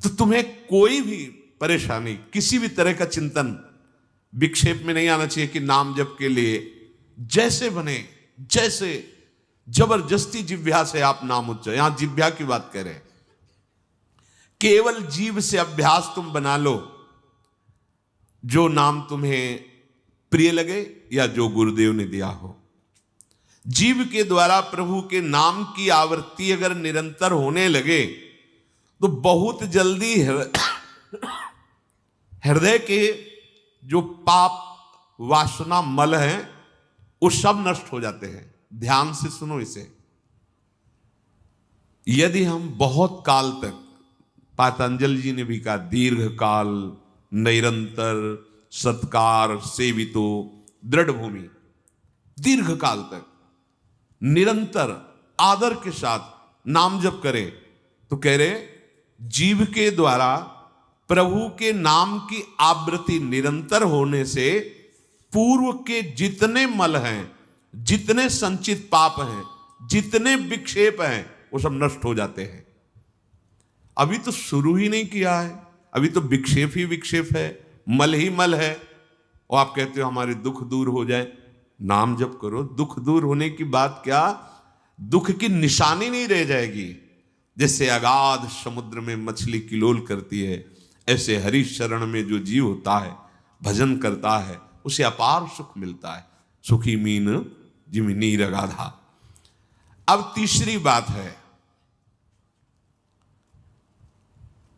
तो तुम्हें कोई भी परेशानी, किसी भी तरह का चिंतन विक्षेप में नहीं आना चाहिए कि नाम जप के लिए जैसे बने, जैसे जबरदस्ती जिह्वा से आप नाम उच्चारण, यहां जिह्वा की बात कर रहे हैं, केवल जीव से अभ्यास तुम बना लो, जो नाम तुम्हें प्रिय लगे या जो गुरुदेव ने दिया हो। जीव के द्वारा प्रभु के नाम की आवृत्ति अगर निरंतर होने लगे तो बहुत जल्दी हृदय के जो पाप वासना मल हैं वो सब नष्ट हो जाते हैं। ध्यान से सुनो इसे। यदि हम बहुत काल तक, पातंजलि जी ने भी कहा, दीर्घ काल निरंतर सत्कार सेवितो दृढ़ भूमि, दीर्घ काल तक निरंतर आदर के साथ नाम जप करे, तो कह रहे जीव के द्वारा प्रभु के नाम की आवृत्ति निरंतर होने से पूर्व के जितने मल हैं, जितने संचित पाप हैं, जितने विक्षेप हैं, वो सब नष्ट हो जाते हैं। अभी तो शुरू ही नहीं किया है, अभी तो विक्षेप ही विक्षेप है, मल ही मल है, और आप कहते हो हमारे दुख दूर हो जाए। नाम जप करो, दुख दूर होने की बात क्या, दुख की निशानी नहीं रह जाएगी। जैसे अगाध समुद्र में मछली किलोल करती है, ऐसे हरि शरण में जो जीव होता है, भजन करता है, उसे अपार सुख मिलता है। सुखी मीन जिमी नीर अगाधा। अब तीसरी बात है,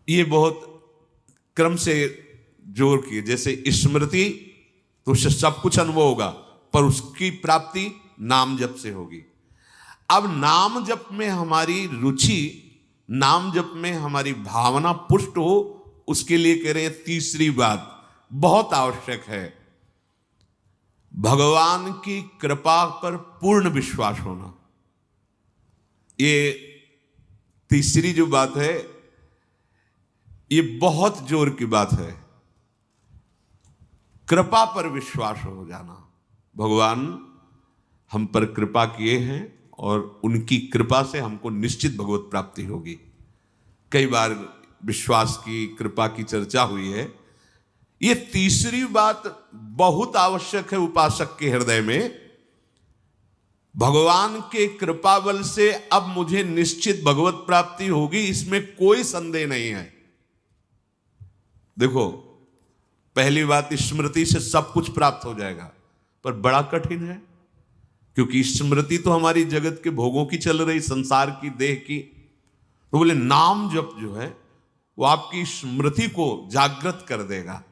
ये बहुत क्रम से जोर की, जैसे स्मृति तो उससे सब कुछ अनुभव होगा, पर उसकी प्राप्ति नाम जप से होगी। अब नाम जप में हमारी रुचि, नाम जप में हमारी भावना पुष्ट हो, उसके लिए कह रहे हैं तीसरी बात बहुत आवश्यक है, भगवान की कृपा पर पूर्ण विश्वास होना। ये तीसरी जो बात है, ये बहुत जोर की बात है, कृपा पर विश्वास हो जाना। भगवान हम पर कृपा किए हैं और उनकी कृपा से हमको निश्चित भगवत प्राप्ति होगी। कई बार विश्वास की, कृपा की चर्चा हुई है। ये तीसरी बात बहुत आवश्यक है उपासक के हृदय में। भगवान के कृपा बल से अब मुझे निश्चित भगवत प्राप्ति होगी, इसमें कोई संदेह नहीं है। देखो, पहली बात, स्मृति से सब कुछ प्राप्त हो जाएगा, पर बड़ा कठिन है, क्योंकि स्मृति तो हमारी जगत के भोगों की चल रही, संसार की, देह की। तो बोले नाम जप जो है वो आपकी स्मृति को जागृत कर देगा।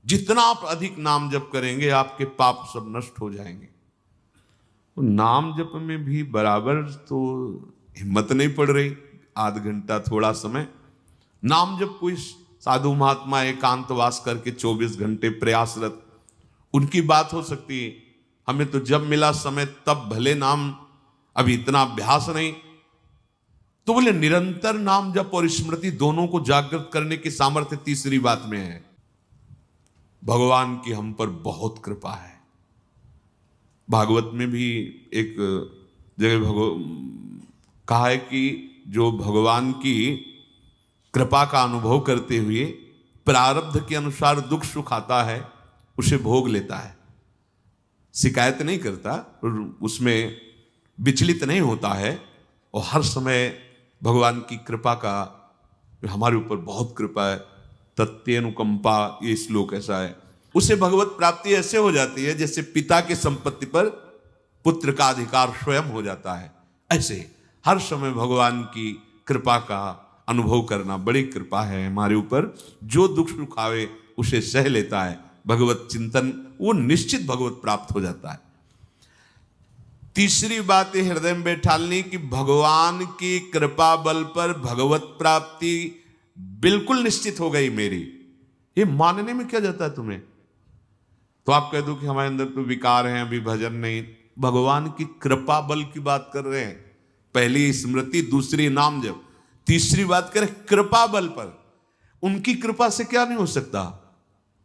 जितना आप अधिक नाम जप करेंगे, आपके पाप सब नष्ट हो जाएंगे। तो नाम जप में भी बराबर तो हिम्मत नहीं पड़ रही, आध घंटा थोड़ा समय नाम जप। कोई साधु महात्मा एकांतवास करके 24 घंटे प्रयासरत, उनकी बात हो सकती है। हमें तो जब मिला समय तब भले नाम, अभी इतना अभ्यास नहीं। तो बोले निरंतर नाम जप और स्मृति दोनों को जागृत करने की सामर्थ्य तीसरी बात में है। भगवान की हम पर बहुत कृपा है। भागवत में भी एक जगह कहा है कि जो भगवान की कृपा का अनुभव करते हुए प्रारब्ध के अनुसार दुख सुख आता है, उसे भोग लेता है, शिकायत नहीं करता, उसमें विचलित नहीं होता है, और हर समय भगवान की कृपा का, हमारे ऊपर बहुत कृपा है, तत्यनुकंपा, ये श्लोक ऐसा है। उसे भगवत प्राप्ति ऐसे हो जाती है जैसे पिता की संपत्ति पर पुत्र का अधिकार स्वयं हो जाता है। ऐसे हर समय भगवान की कृपा का अनुभव करना बड़ी कृपा है हमारे ऊपर। जो दुख सुख आवे उसे सह लेता है, भगवत चिंतन, वो निश्चित भगवत प्राप्त हो जाता है। तीसरी बात हृदय में बैठालनी कि भगवान की कृपा बल पर भगवत प्राप्ति बिल्कुल निश्चित हो गई मेरी। ये मानने में क्या जाता है तुम्हें? तो आप कह दो कि हमारे अंदर तो विकार हैं, अभी भजन नहीं। भगवान की कृपा बल की बात कर रहे हैं। पहली स्मृति, दूसरी नाम जप, तीसरी बात करें कृपा बल पर। उनकी कृपा से क्या नहीं हो सकता?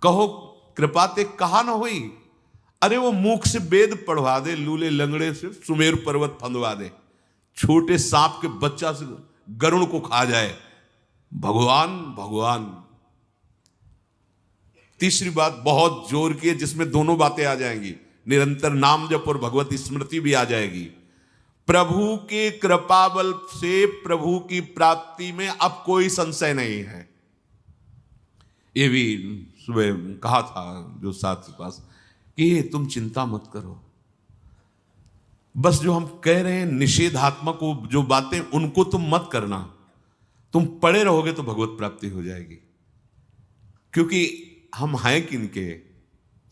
कहो कृपा ते कहा ना हुई। अरे वो मुख से वेद पढ़वा दे, लूले लंगड़े से सुमेर पर्वत फंदवा दे, छोटे सांप के बच्चा से गरुड़ को खा जाए, भगवान भगवान। तीसरी बात बहुत जोर की है, जिसमें दोनों बातें आ जाएंगी, निरंतर नाम जप और भगवत स्मृति भी आ जाएगी। प्रभु के कृपा बल से प्रभु की प्राप्ति में अब कोई संशय नहीं है। ये भी सुबह कहा था जो साथ के पास कि तुम चिंता मत करो, बस जो हम कह रहे हैं निषेधात्मक जो बातें उनको तुम मत करना, तुम पड़े रहोगे तो भगवत प्राप्ति हो जाएगी। क्योंकि हम हैं किनके?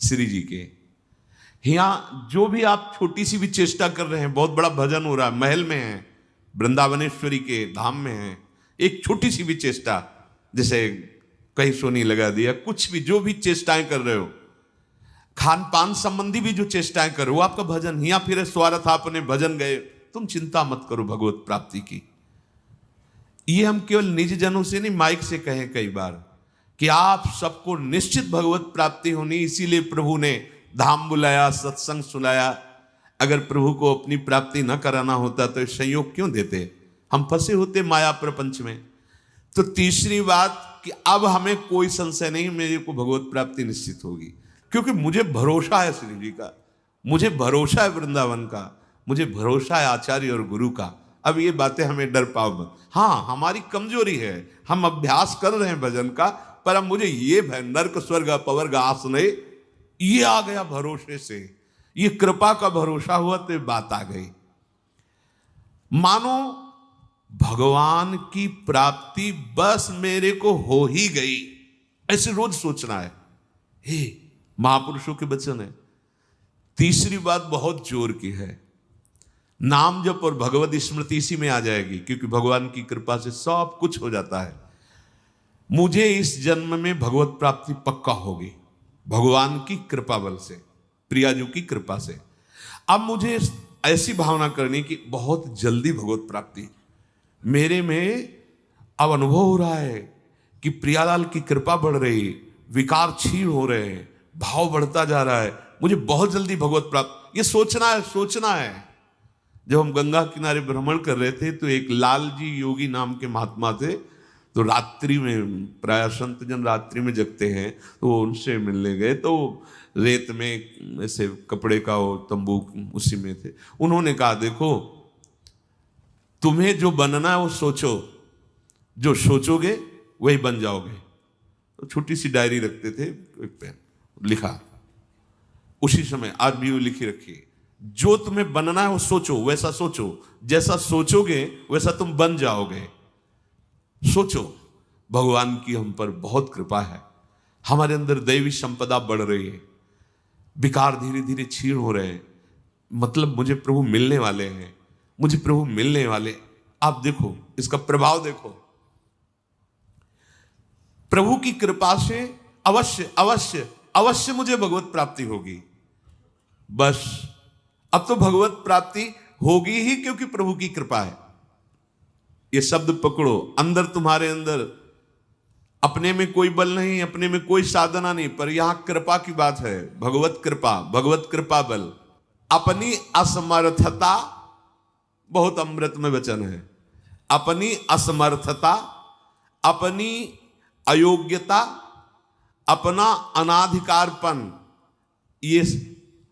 श्री जी के। यहां जो भी आप छोटी सी भी चेष्टा कर रहे हैं, बहुत बड़ा भजन हो रहा है, महल में है, वृंदावनेश्वरी के धाम में है, एक छोटी सी भी चेष्टा, जैसे कहीं सोनी लगा दिया, कुछ भी जो भी चेष्टाएं कर रहे हो, खान पान संबंधी भी जो चेष्टाएं करो, वो आपका भजन। या फिर स्वार्थ आपने भजन गए, तुम चिंता मत करो भगवत प्राप्ति की। ये हम केवल निज जनों से नहीं, माइक से कहें कई बार कि आप सबको निश्चित भगवत प्राप्ति होनी, इसीलिए प्रभु ने धाम बुलाया, सत्संग सुनाया। अगर प्रभु को अपनी प्राप्ति न कराना होता तो संयोग क्यों देते? हम फंसे होते माया प्रपंच में। तो तीसरी बात कि अब हमें कोई संशय नहीं, मेरे को भगवत प्राप्ति निश्चित होगी, क्योंकि मुझे भरोसा है श्री जी का, मुझे भरोसा है वृंदावन का, मुझे भरोसा है आचार्य और गुरु का। अब ये बातें हमें डर पाओ मत। हाँ, हमारी कमजोरी है, हम अभ्यास कर रहे हैं भजन का, पर अब मुझे ये नर्क स्वर्ग अपवर्ग आसने ये आ गया भरोसे से, ये कृपा का भरोसा हुआ तो बात आ गई। मानो भगवान की प्राप्ति बस मेरे को हो ही गई, ऐसे रोज सोचना है। हे महापुरुषों के वचन है। तीसरी बात बहुत जोर की है, नाम जप और भगवत स्मृति इसी में आ जाएगी, क्योंकि भगवान की कृपा से सब कुछ हो जाता है। मुझे इस जन्म में भगवत प्राप्ति पक्का होगी भगवान की कृपा बल से, प्रियाजू की कृपा से। अब मुझे ऐसी भावना करनी कि बहुत जल्दी भगवत प्राप्ति मेरे में अब अनुभव हो रहा है कि प्रियालाल की कृपा बढ़ रही, विकार क्षीण हो रहे हैं, भाव बढ़ता जा रहा है, मुझे बहुत जल्दी भगवत प्राप्त। ये सोचना है, सोचना है। जब हम गंगा किनारे भ्रमण कर रहे थे तो एक लाल जी योगी नाम के महात्मा थे, तो रात्रि में, प्राय संत जन रात्रि में जगते हैं, तो उनसे मिलने गए, तो रेत में ऐसे कपड़े का वो तंबू उसी में थे। उन्होंने कहा देखो तुम्हें जो बनना है वो सोचो, जो सोचोगे वही बन जाओगे। तो छोटी सी डायरी रखते थे, पेन लिखा, उसी समय आज भी वो लिखी रखी, जो तुम्हें बनना है वो सोचो, वैसा सोचो, जैसा सोचोगे वैसा तुम बन जाओगे। सोचो, भगवान की हम पर बहुत कृपा है, हमारे अंदर दैवी संपदा बढ़ रही है, विकार धीरे धीरे क्षीण हो रहे हैं, मतलब मुझे प्रभु मिलने वाले हैं, मुझे प्रभु मिलने वाले। आप देखो इसका प्रभाव देखो, प्रभु की कृपा से अवश्य अवश्य अवश्य मुझे भगवत प्राप्ति होगी। बस अब तो भगवत प्राप्ति होगी ही, क्योंकि प्रभु की कृपा है। ये शब्द पकड़ो, अंदर तुम्हारे अंदर अपने में कोई बल नहीं, अपने में कोई साधना नहीं, पर यहां कृपा की बात है, भगवत कृपा, भगवत कृपा बल। अपनी असमर्थता, बहुत अमृत में वचन है, अपनी असमर्थता, अपनी अयोग्यता, अपना अनाधिकारपन, ये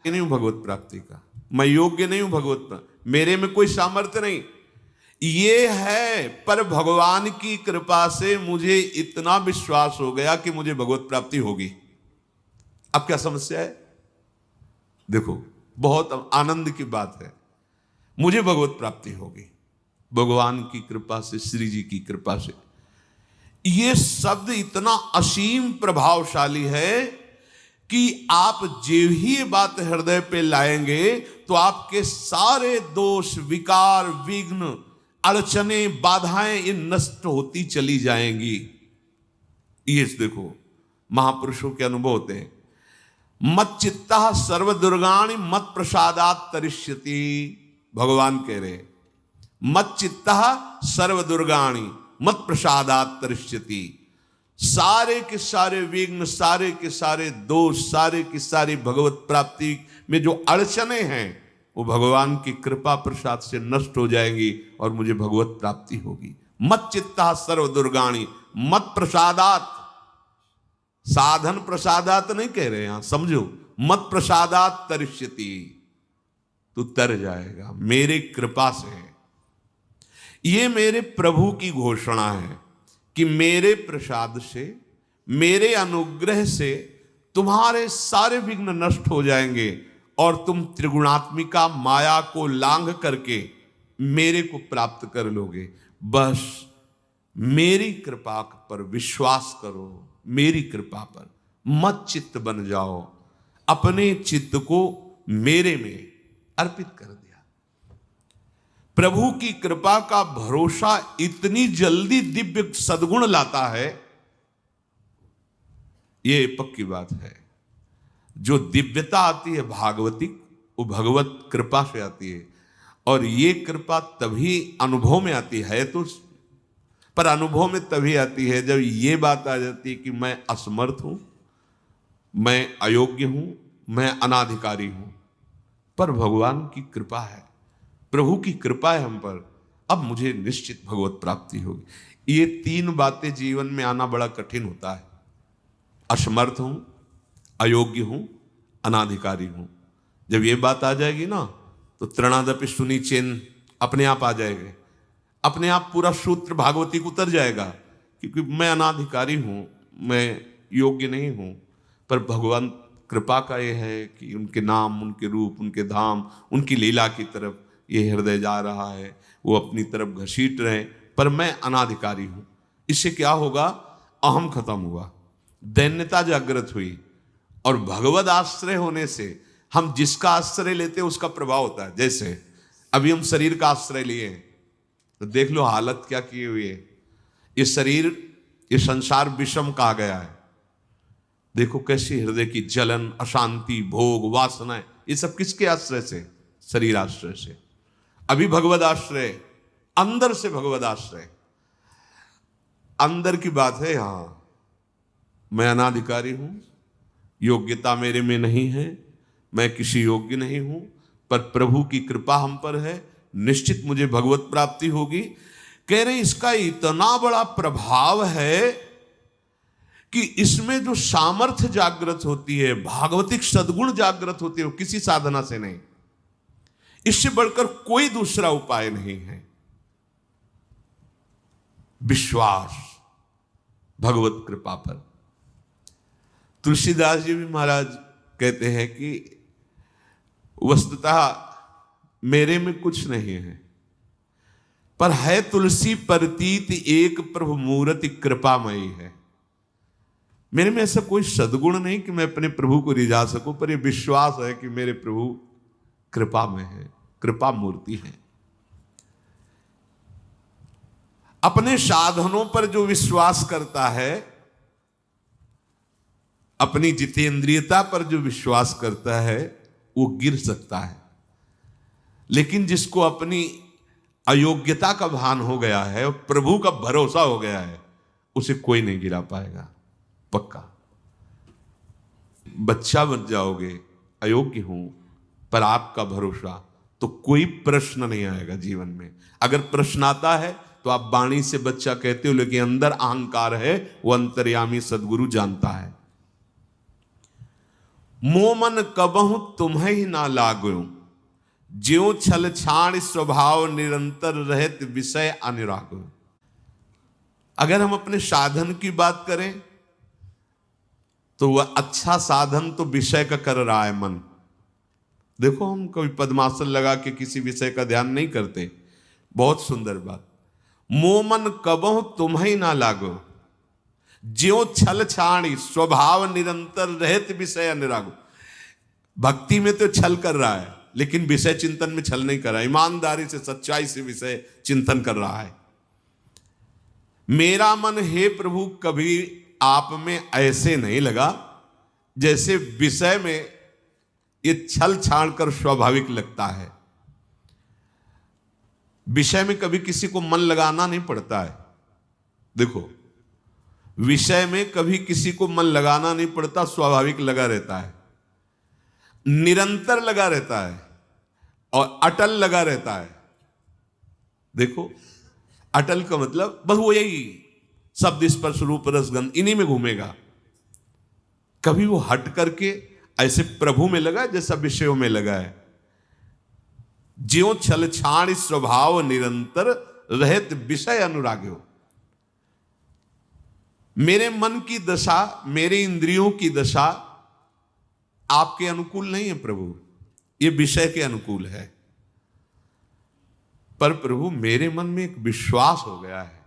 नहीं हूं भगवत प्राप्ति का। मैं योग्य नहीं हूं भगवत, मेरे में कोई सामर्थ्य नहीं, ये है, पर भगवान की कृपा से मुझे इतना विश्वास हो गया कि मुझे भगवत प्राप्ति होगी। अब क्या समस्या है? देखो बहुत आनंद की बात है, मुझे भगवत प्राप्ति होगी भगवान की कृपा से, श्री जी की कृपा से। ये शब्द इतना असीम प्रभावशाली है कि आप जो ही बात हृदय पे लाएंगे तो आपके सारे दोष, विकार, विघ्न, अड़चने, बाधाएं ये नष्ट होती चली जाएंगी। ये देखो महापुरुषों के अनुभव होते हैं। मत चित्ता सर्व दुर्गाणि मत प्रसादात तरिष्यति, भगवान कह रहे मत चित्ता सर्व दुर्गाणि मत प्रसादात तरिष्यति। सारे के सारे विघ्न, सारे के सारे दोष, सारे की सारी भगवत प्राप्ति में जो अड़चने हैं वो भगवान की कृपा प्रसाद से नष्ट हो जाएंगी और मुझे भगवत प्राप्ति होगी। मत चित्ता सर्व दुर्गाणी मत प्रसादात, साधन प्रसादात नहीं कह रहे यहां, समझो, मत प्रसादात तरिष्यति, तू तर जाएगा मेरी कृपा से। ये मेरे प्रभु की घोषणा है कि मेरे प्रसाद से, मेरे अनुग्रह से तुम्हारे सारे विघ्न नष्ट हो जाएंगे और तुम त्रिगुणात्मिका माया को लांघ करके मेरे को प्राप्त कर लोगे। बस मेरी कृपा पर विश्वास करो, मेरी कृपा पर मत चित्त बन जाओ। अपने चित्त को मेरे में अर्पित कर दिया। प्रभु की कृपा का भरोसा इतनी जल्दी दिव्य सद्गुण लाता है, ये पक्की बात है। जो दिव्यता आती है भागवतिक, वो भगवत कृपा से आती है, और ये कृपा तभी अनुभव में आती है तो, पर अनुभव में तभी आती है जब ये बात आ जाती है कि मैं असमर्थ हूं, मैं अयोग्य हूं, मैं अनाधिकारी हूं। पर भगवान की कृपा है, प्रभु की कृपा है हम पर, अब मुझे निश्चित भगवत प्राप्ति होगी। ये तीन बातें जीवन में आना बड़ा कठिन होता है। असमर्थ हूं, अयोग्य हूं, अनाधिकारी हूं। जब ये बात आ जाएगी ना तो तृणादपि सुनी चिन्ह अपने आप आ जाएंगे, अपने आप पूरा सूत्र भागवती को उतर जाएगा, क्योंकि मैं अनाधिकारी हूं, मैं योग्य नहीं हूं। पर भगवान कृपा का ये है कि उनके नाम, उनके रूप, उनके धाम, उनकी लीला की तरफ ये हृदय जा रहा है, वो अपनी तरफ घसीट रहे, पर मैं अनाधिकारी हूं। इससे क्या होगा? अहम खत्म हुआ, दैन्यता जागृत हुई, और भगवद आश्रय होने से हम जिसका आश्रय लेते हैं उसका प्रभाव होता है। जैसे अभी हम शरीर का आश्रय लिए हैं तो देख लो हालत क्या की हुई है। ये शरीर, ये संसार विषम कहा गया है। देखो कैसी हृदय की जलन, अशांति, भोग, वासनाएं, ये सब किसके आश्रय से? शरीर आश्रय से। अभी भगवद आश्रय, अंदर से भगवद आश्रय, अंदर की बात है। यहां मैं अनाधिकारी हूं, योग्यता मेरे में नहीं है, मैं किसी योग्य नहीं हूं, पर प्रभु की कृपा हम पर है, निश्चित मुझे भगवत प्राप्ति होगी। कह रहे इसका इतना बड़ा प्रभाव है कि इसमें जो सामर्थ्य जागृत होती है, भागवतिक सद्गुण जागृत होती है, वो किसी साधना से नहीं, इससे बढ़कर कोई दूसरा उपाय नहीं है। विश्वास भगवत कृपा पर। तुलसीदास जी भी महाराज कहते हैं कि वस्तुतः मेरे में कुछ नहीं है, पर है तुलसी प्रतीत एक प्रभु मूर्ति कृपामयी है। मेरे में ऐसा कोई सद्गुण नहीं कि मैं अपने प्रभु को रिझा सकूं, पर यह विश्वास है कि मेरे प्रभु कृपा में है, कृपा मूर्ति है। अपने साधनों पर जो विश्वास करता है, अपनी जितेंद्रियता पर जो विश्वास करता है, वो गिर सकता है। लेकिन जिसको अपनी अयोग्यता का भान हो गया है और प्रभु का भरोसा हो गया है, उसे कोई नहीं गिरा पाएगा, पक्का। बच्चा बन जाओगे, अयोग्य हूं, पर आपका भरोसा, तो कोई प्रश्न नहीं आएगा जीवन में। अगर प्रश्न आता है तो आप वाणी से बच्चा कहते हो, लेकिन अंदर अहंकार है, वो अंतर्यामी सदगुरु जानता है। मोमन कबहु तुम्हें ही ना लागो, ज्यों छल छाण स्वभाव निरंतर रहत विषय अनुरागो। अगर हम अपने साधन की बात करें तो वह अच्छा साधन तो विषय का कर रहा है मन। देखो हम कभी पद्मासन लगा के किसी विषय का ध्यान नहीं करते, बहुत सुंदर बात। मोमन कबहु तुम्हें ना लागो, ज्यों छल छाणी स्वभाव निरंतर रहत विषय अनुरागो। भक्ति में तो छल कर रहा है, लेकिन विषय चिंतन में छल नहीं कर रहा है, ईमानदारी से, सच्चाई से विषय चिंतन कर रहा है। मेरा मन हे प्रभु कभी आप में ऐसे नहीं लगा जैसे विषय में ये छल छाड़ कर स्वाभाविक लगता है। विषय में कभी किसी को मन लगाना नहीं पड़ता है। देखो, विषय में कभी किसी को मन लगाना नहीं पड़ता, स्वाभाविक लगा रहता है, निरंतर लगा रहता है और अटल लगा रहता है। देखो, अटल का मतलब बस वो यही शब्द स्पर्श रूप रसगंध इन्हीं में घूमेगा। कभी वो हट करके ऐसे प्रभु में लगा जैसा विषयों में लगा है। ज्यों छल छाण स्वभाव निरंतर रहत विषय अनुराग्यो। मेरे मन की दशा, मेरे इंद्रियों की दशा आपके अनुकूल नहीं है प्रभु, ये विषय के अनुकूल है। पर प्रभु मेरे मन में एक विश्वास हो गया है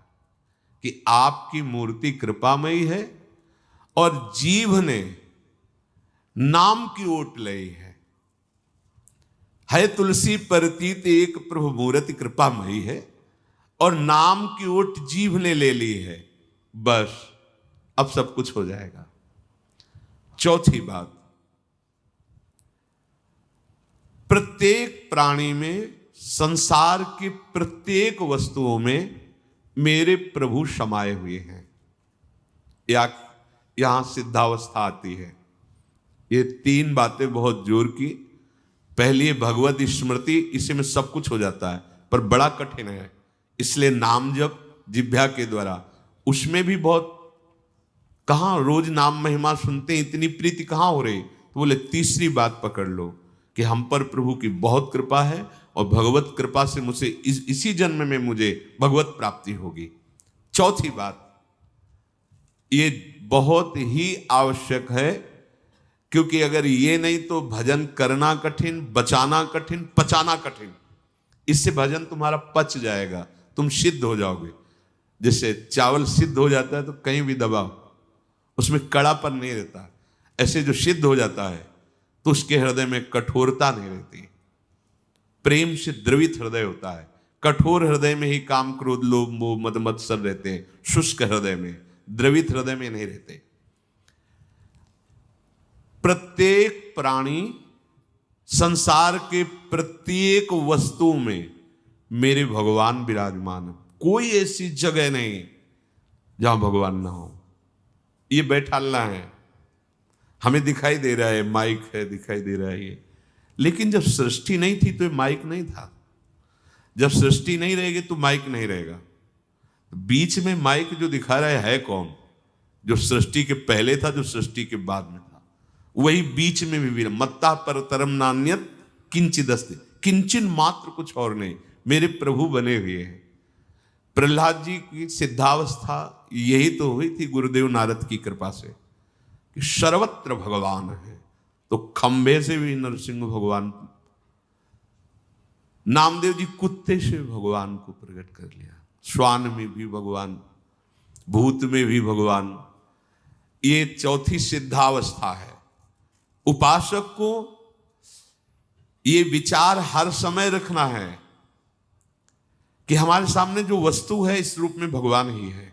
कि आपकी मूर्ति कृपामयी है और जीव ने नाम की ओट लई है तुलसी परतीत एक प्रभु मूर्ति कृपामयी है और नाम की ओट जीव ने ले ली है। बस अब सब कुछ हो जाएगा। चौथी बात, प्रत्येक प्राणी में, संसार की प्रत्येक वस्तुओं में मेरे प्रभु समाये हुए हैं। यहां सिद्धावस्था आती है। ये तीन बातें बहुत जोर की। पहली भगवत स्मृति, इसी में सब कुछ हो जाता है, पर बड़ा कठिन है। इसलिए नाम जप जिह्वा के द्वारा, उसमें भी बहुत, कहां रोज नाम महिमा सुनते हैं, इतनी प्रीति कहां हो रही। तो बोले तीसरी बात पकड़ लो कि हम पर प्रभु की बहुत कृपा है और भगवत कृपा से मुझे इसी जन्म में मुझे भगवत प्राप्ति होगी। चौथी बात, ये बहुत ही आवश्यक है, क्योंकि अगर ये नहीं तो भजन करना कठिन, बचाना कठिन, पचाना कठिन। इससे भजन तुम्हारा पच जाएगा, तुम सिद्ध हो जाओगे। जैसे चावल सिद्ध हो जाता है तो कहीं भी दबाओ उसमें कड़ापन नहीं रहता, ऐसे जो सिद्ध हो जाता है तो उसके हृदय में कठोरता नहीं रहती। प्रेम से द्रवित हृदय होता है। कठोर हृदय में ही काम क्रोध लोभ मोह मद मत्सर रहते हैं, शुष्क हृदय में, द्रवित हृदय में नहीं रहते। प्रत्येक प्राणी, संसार के प्रत्येक वस्तु में मेरे भगवान विराजमान है। कोई ऐसी जगह नहीं जहां भगवान ना हो। ये बैठालना है, हमें दिखाई दे रहा है, माइक है, दिखाई दे रहा है ये, लेकिन जब सृष्टि नहीं थी तो ये माइक नहीं था। जब सृष्टि नहीं रहेगी तो माइक नहीं रहेगा। बीच में माइक जो दिखा रहा है कौन? जो सृष्टि के पहले था, जो सृष्टि के बाद में था, वही बीच में भी मत्ता पर तरम नान्यत किंचिदस्ति, किंचन मात्र कुछ और नहीं, मेरे प्रभु बने हुए हैं। प्रहलाद जी की सिद्धावस्था यही तो हुई थी गुरुदेव नारद की कृपा से कि सर्वत्र भगवान है। तो खंबे से भी नरसिंह भगवान, नामदेव जी कुत्ते से भगवान को प्रकट कर लिया, श्वान में भी भगवान, भूत में भी भगवान। ये चौथी सिद्धावस्था है। उपासक को ये विचार हर समय रखना है कि हमारे सामने जो वस्तु है इस रूप में भगवान ही है,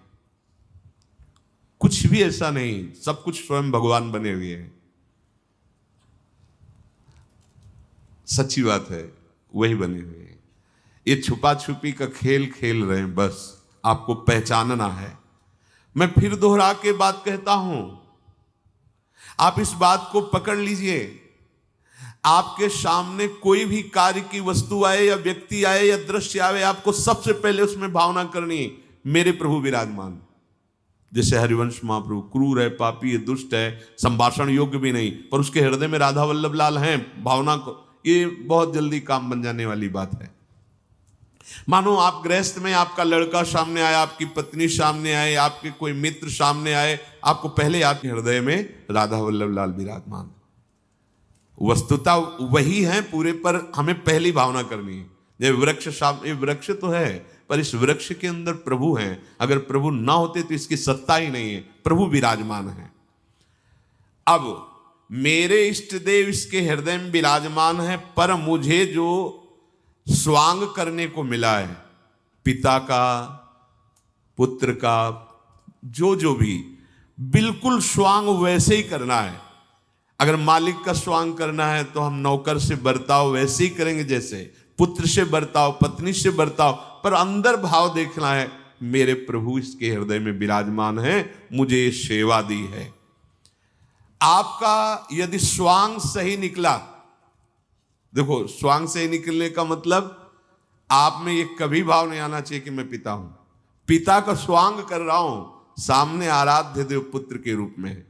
कुछ भी ऐसा नहीं, सब कुछ स्वयं भगवान बने हुए हैं। सच्ची बात है, वही बने हुए हैं। ये छुपा छुपी का खेल खेल रहे हैं, बस आपको पहचानना है। मैं फिर दोहरा के बात कहता हूं, आप इस बात को पकड़ लीजिए। आपके सामने कोई भी कार्य की वस्तु आए या व्यक्ति आए या दृश्य आए, आपको सबसे पहले उसमें भावना करनी है मेरे प्रभु विराजमान। जैसे हरिवंश महाप्रभु क्रूर है, पापी है, दुष्ट है, संभाषण योग्य भी नहीं, पर उसके हृदय में राधा वल्लभ लाल हैं, भावना को, ये बहुत जल्दी काम बन जाने वाली बात है। मानो आप गृहस्थ में, आपका लड़का सामने आया, आपकी पत्नी सामने आए, आपके कोई मित्र सामने आए, आपको पहले आपके हृदय में राधा वल्लभ लाल विराजमान। वस्तुता वही है पूरे, पर हमें पहली भावना करनी है। जब वृक्ष सामने, वृक्ष तो है पर इस वृक्ष के अंदर प्रभु हैं। अगर प्रभु ना होते तो इसकी सत्ता ही नहीं है, प्रभु विराजमान है। अब मेरे इष्ट देव इसके हृदय में विराजमान है, पर मुझे जो स्वांग करने को मिला है, पिता का, पुत्र का, जो भी, बिल्कुल स्वांग वैसे ही करना है। अगर मालिक का स्वांग करना है तो हम नौकर से बर्ताव वैसे ही करेंगे, जैसे पुत्र से बर्ताव, पत्नी से बर्ताव, पर अंदर भाव देखना है मेरे प्रभु इसके हृदय में विराजमान है, मुझे ये सेवा दी है। आपका यदि स्वांग सही निकला, देखो स्वांग सही निकलने का मतलब आप में ये कभी भाव नहीं आना चाहिए कि मैं पिता हूं, पिता का स्वांग कर रहा हूं, सामने आराध्य देव पुत्र के रूप में,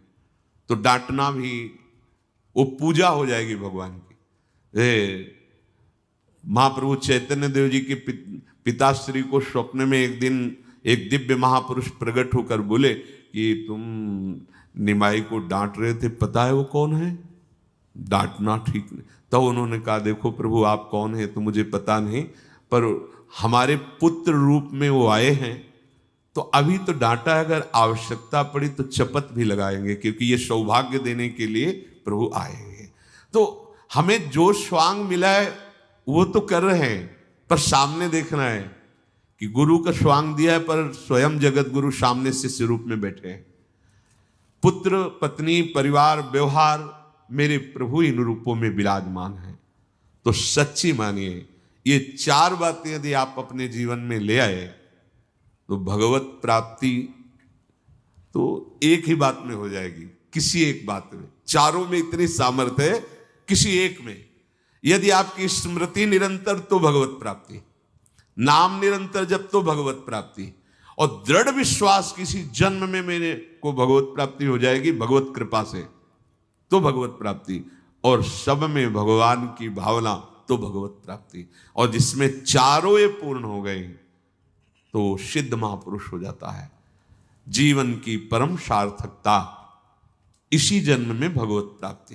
तो डांटना भी वो पूजा हो जाएगी भगवान की। महाप्रभु चैतन्य देव जी के पिताश्री को स्वप्न में एक दिन एक दिव्य महापुरुष प्रकट होकर बोले कि तुम निमाई को डांट रहे थे, पता है वो कौन है? डांटना ठीक नहीं। तो उन्होंने कहा देखो प्रभु आप कौन है तो मुझे पता नहीं, पर हमारे पुत्र रूप में वो आए हैं, तो अभी तो डांटा, अगर आवश्यकता पड़ी तो चपत भी लगाएंगे, क्योंकि ये सौभाग्य देने के लिए प्रभु आएंगे। तो हमें जो स्वांग मिला है वो तो कर रहे हैं, पर सामने देखना है कि गुरु का स्वांग दिया है, पर स्वयं जगत गुरु सामने शिष्य रूप में बैठे हैं। पुत्र पत्नी परिवार व्यवहार मेरे प्रभु इन रूपों में विराजमान है। तो सच्ची मानिए ये चार बातें यदि आप अपने जीवन में ले आए तो भगवत प्राप्ति तो एक ही बात में हो जाएगी, किसी एक बात में। चारों में इतनी सामर्थ्य है, किसी एक में यदि आपकी स्मृति निरंतर तो भगवत प्राप्ति, नाम निरंतर जब तो भगवत प्राप्ति, और दृढ़ विश्वास किसी जन्म में मेरे को भगवत प्राप्ति हो जाएगी भगवत कृपा से, तो भगवत प्राप्ति, और सब में भगवान की भावना तो भगवत प्राप्ति। और जिसमें चारों ये पूर्ण हो गए तो सिद्ध महापुरुष हो जाता है। जीवन की परम सार्थकता इसी जन्म में भगवत प्राप्ति।